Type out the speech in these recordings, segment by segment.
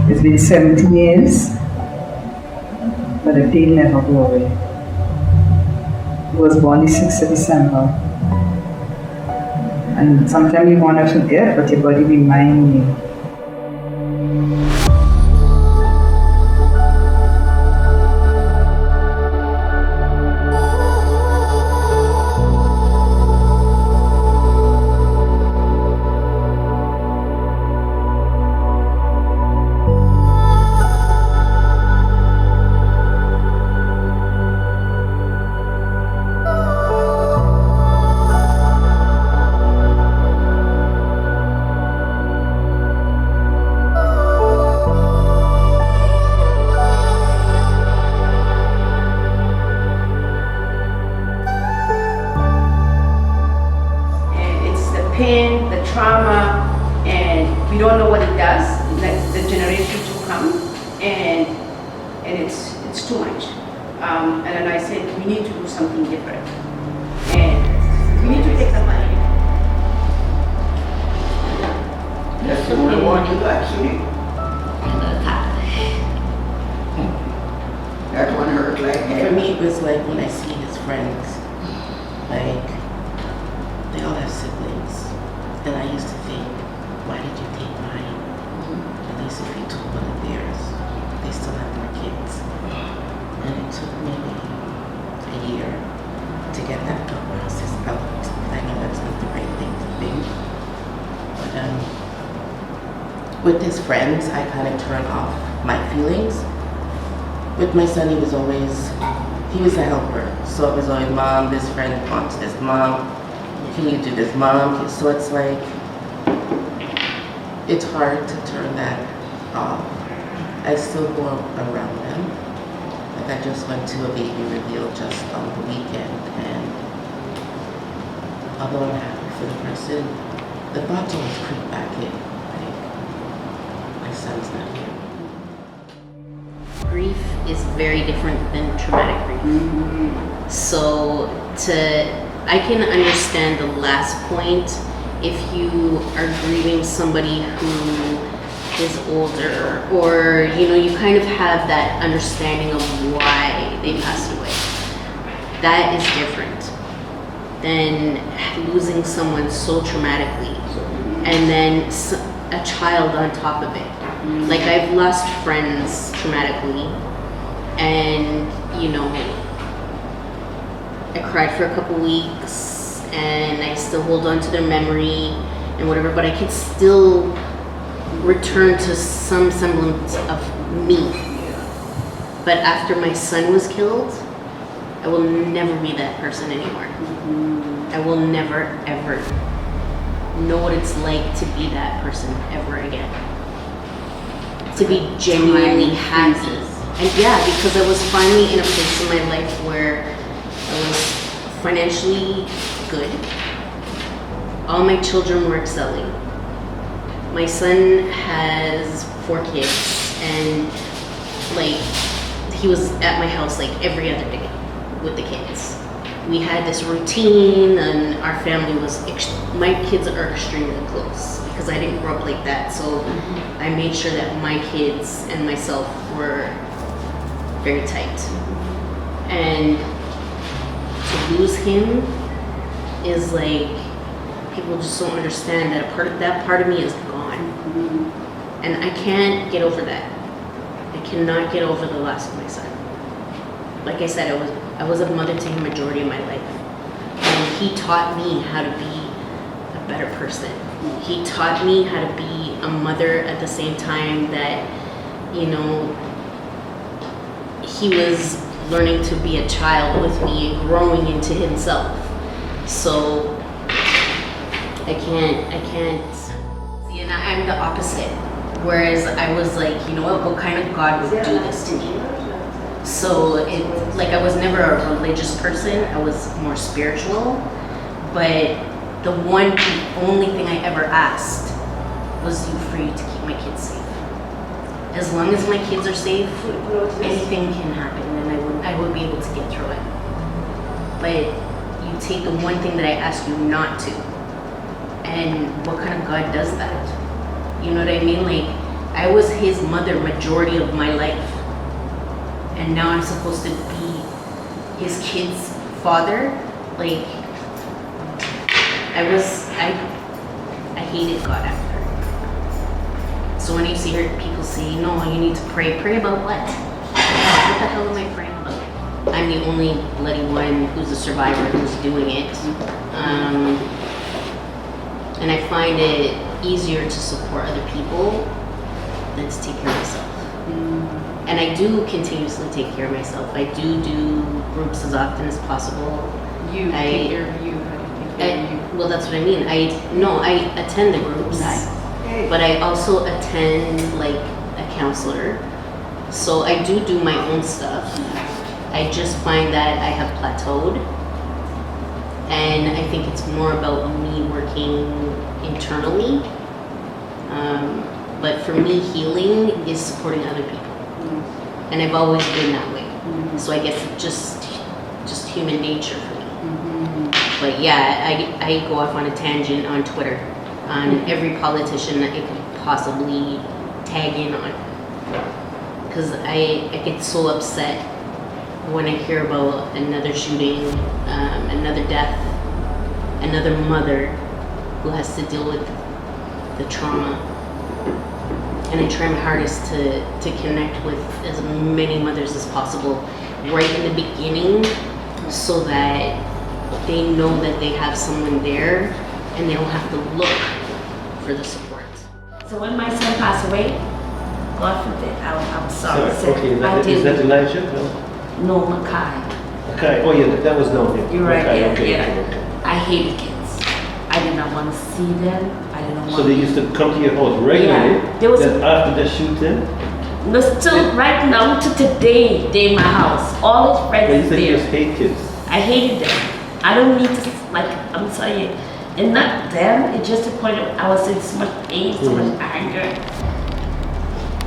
It's been 17 years, but the pain never go away. He was born the 6th of December, and sometimes you want to forget, but your body reminds you. And it's the pain, the trauma, and we don't know what it does, like the generation to come, and it's too much. And then I said, we need to do something different. And we need to take the money. That's the only one you got, sweetie. That one hurt like For hell. me, it was like when I see his friends, like, they all have siblings. And I used to think, why did you take mine? At least if you took one of theirs, they still have more kids. And it took maybe a year to get that thought process out. I know that's not the right thing to think. But with his friends, I kind of turn off my feelings. With my son, he was a helper. So it was always, Mom, this friend wants this. Mom, can you do this? Mom, so it's like, it's hard to turn that off. I still go around them. Like I just went to a baby reveal just on the weekend, and although I'm happy for the person, the thoughts always creep back in. Like, my son's not here. Grief is very different than traumatic grief. So I can understand the last point if you are grieving somebody who is older, or you kind of have that understanding of why they passed away. That is different than losing someone so traumatically and then a child on top of it. Like I've lost friends traumatically, and I cried for a couple weeks and I still hold on to their memory and whatever, but I could still return to some semblance of me. But after my son was killed, I will never be that person anymore. I will never ever know what it's like to be that person ever again. To be genuinely happy. And yeah, because I was finally in a place in my life where I was financially good. All my children were excelling. My son has 4 kids, and he was at my house like every other day with the kids. We had this routine, and our family was, my kids are extremely close because I didn't grow up like that. So I made sure that my kids and myself were very tight. And to lose him is like, people just don't understand that that part of me is gone. And I can't get over that. I cannot get over the loss of my son. Like I said, I was a mother to him majority of my life. And he taught me how to be a better person. He taught me how to be a mother at the same time that, he was learning to be a child with me and growing into himself. So I can't see, and I'm the opposite. Whereas I was like, what kind of God would do this to me? So I was never a religious person. I was more spiritual. But the only thing I ever asked was for you to keep my kids safe. As long as my kids are safe, anything can happen, and I would be able to get through it. But you take the one thing that I asked you not to, and what kind of God does that? You know what I mean? Like, I was his mother majority of my life. And now I'm supposed to be his kid's father. Like, I hated God after. So when you see her, people say, no, you need to pray. Pray about what? What the hell am I praying about? I'm the only bloody one who's a survivor who's doing it. And I find it easier to support other people than to take care of myself. And I do continuously take care of myself. I do groups as often as possible. You take care of you. Well, that's what I mean. I attend the groups, but I also attend like a counselor. So I do my own stuff. I just find that I have plateaued, and I think it's more about me working internally. But for me, healing is supporting other people, and I've always been that way. So I guess it's just human nature for me. But yeah, I go off on a tangent on Twitter on every politician that I could possibly tag in on, because I get so upset when I hear about another shooting, another death, another mother who has to deal with the trauma. And I try my hardest to connect with as many mothers as possible right in the beginning, so that they know that they have someone there and they don't have to look for the support. So when my son passed away, God forbid, I'm sorry. Okay, I is that Elijah? No. No, Makai. Okay, oh yeah, that was known. Yeah. You're right, Okay, yeah, okay, yeah. okay. I hated kids. I did not want to see them. I did not want So they used to come to your house regularly? Yeah, there was then after the shooting? No, still right now to today, they in my house. All his But you friends said you there. just hate kids. I hated them. I don't need to, like, I'm telling you, and not them, it's just a point of, I was in so much pain, so much anger.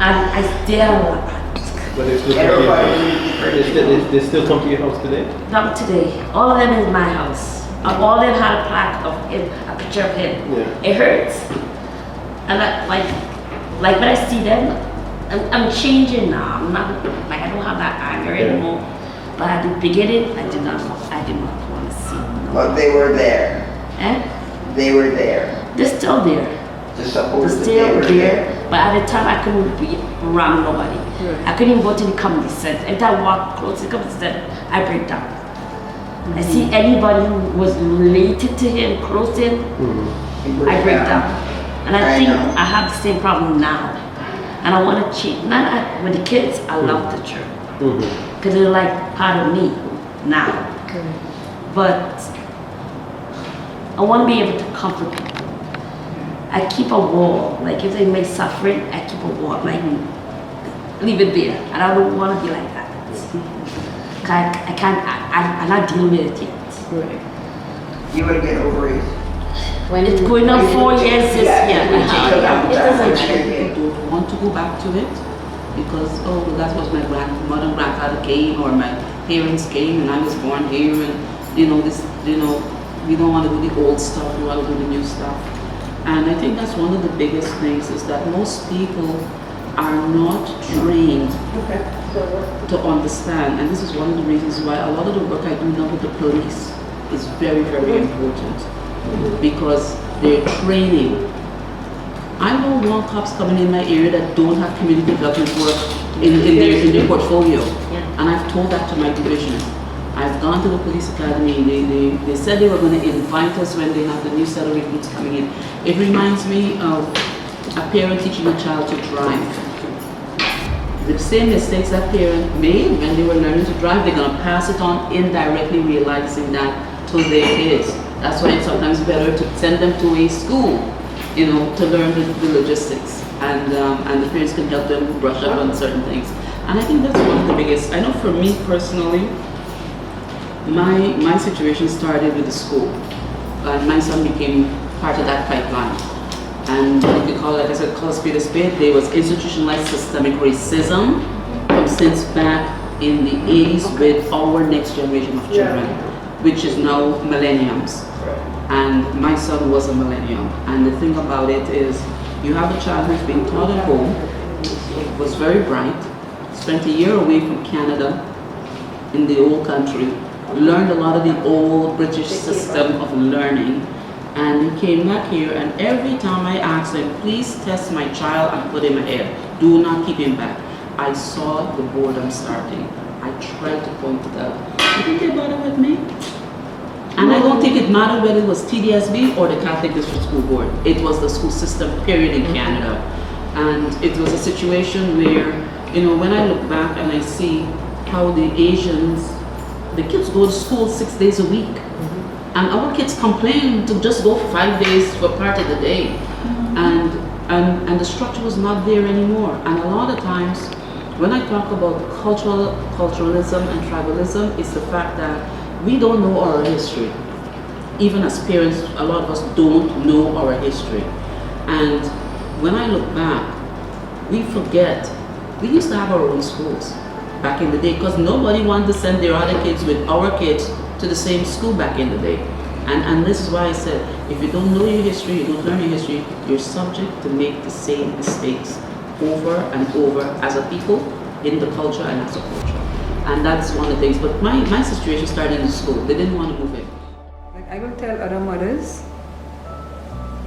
And I still, But they still come to your house. They still come to your house today? not today, all of them in my house. All of them had a plaque of him, a picture of him. Yeah. It hurts. And like when I see them, I'm changing now. I'm not, like, I don't have that anger anymore. But at the beginning, I did not want to see them. But they were there. Eh? They were there. They're still there. To support They're that still they were there. But at the time, I couldn't be around nobody. I couldn't even go to the comedy center. If I walk close to the comedy center, I break down. I see anybody who was related to him, close to him, I break down. And I think know. I have the same problem now. And I want to change. Not with the kids, I love the church. Because they're like part of me now. But I want to be able to comfort people. I keep a wall. Like if they make suffering, I keep a wall. Like leave it there. And I don't want to be like that. I can't, I'm not dealing with it yet. You would get over it. It's going on 4 years this Yeah, year. it would take a long It time. doesn't Okay. Don't want to go back to it because that was my grandmother and grandfather came, or my parents came, and I was born here, and we don't want to do the old stuff, we want to do the new stuff. And I think that's one of the biggest things, is that most people are not trained to understand, and this is one of the reasons why a lot of the work I do now with the police is very, very important, because they're training. I don't want cops coming in my area that don't have community development work in their portfolio. And I've told that to my division. I've gone to the police academy. They said they were going to invite us when they have the new set of recruits coming in. It reminds me of a parent teaching a child to drive. The same mistakes that parent made when they were learning to drive, they're going to pass it on, indirectly realizing that to their kids. That's why it's sometimes better to send them to a school, to learn the logistics, and the parents can help them brush up on certain things. And I think that's one of the biggest. I know for me personally, my situation started with the school. My son became part of that pipeline. And if you call it, like I said, call a spade, there was institutionalized systemic racism from since back in the 80s with our next generation of children, which is now millenniums. And my son was a millennium. And the thing about it is, You have a child who's been taught at home, was very bright, spent a year away from Canada in the old country, learned a lot of the old British system of learning, and he came back here, and every time I asked him, please test my child and put him ahead. Do not keep him back. I saw the boredom starting. I tried to point it out. Didn't they bother with me? And I don't think it mattered whether it was TDSB or the Catholic District School Board. It was the school system, period, in Canada. And it was a situation where, you know, when I look back and I see how the Asians, the kids go to school 6 days a week. And our kids complain to just go 5 days for part of the day. And the structure was not there anymore. And a lot of times, when I talk about culturalism and tribalism, it's the fact that we don't know our history. Even as parents, a lot of us don't know our history. And when I look back, we forget, we used to have our own schools back in the day because nobody wanted to send their other kids with our kids to the same school back in the day. And this is why I said, if you don't know your history, you don't learn your history, you're subject to make the same mistakes over and over as a people, in the culture and as a culture. And that's one of the things. But my situation started in school. They didn't want to move in. Like I will tell other mothers,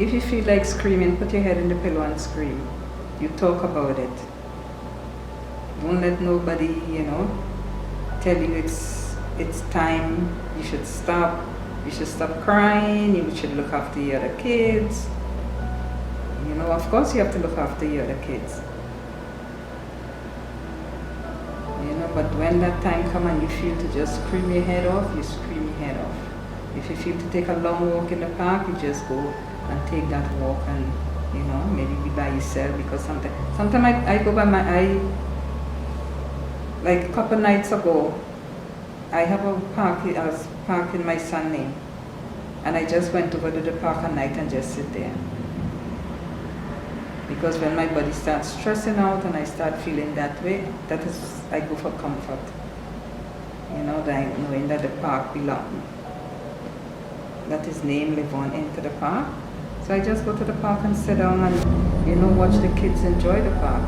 if you feel like screaming, put your head in the pillow and scream. You talk about it. Don't let nobody, you know, tell you it's time, you should stop. You should stop crying, you should look after the other kids. You know, of course you have to look after the other kids. You know, but when that time comes and you feel to just scream your head off, you scream your head off. If you feel to take a long walk in the park, you just go and take that walk and, you know, maybe be by yourself because sometimes I go by like a couple nights ago, I have a park, I was parking my son's name, and I just went to go to the park at night and just sit there. Because when my body starts stressing out and I start feeling that way, that is, I go for comfort. You know, that knowing that the park belongs, that his name live on into the park. So I just go to the park and sit down and, you know, watch the kids enjoy the park.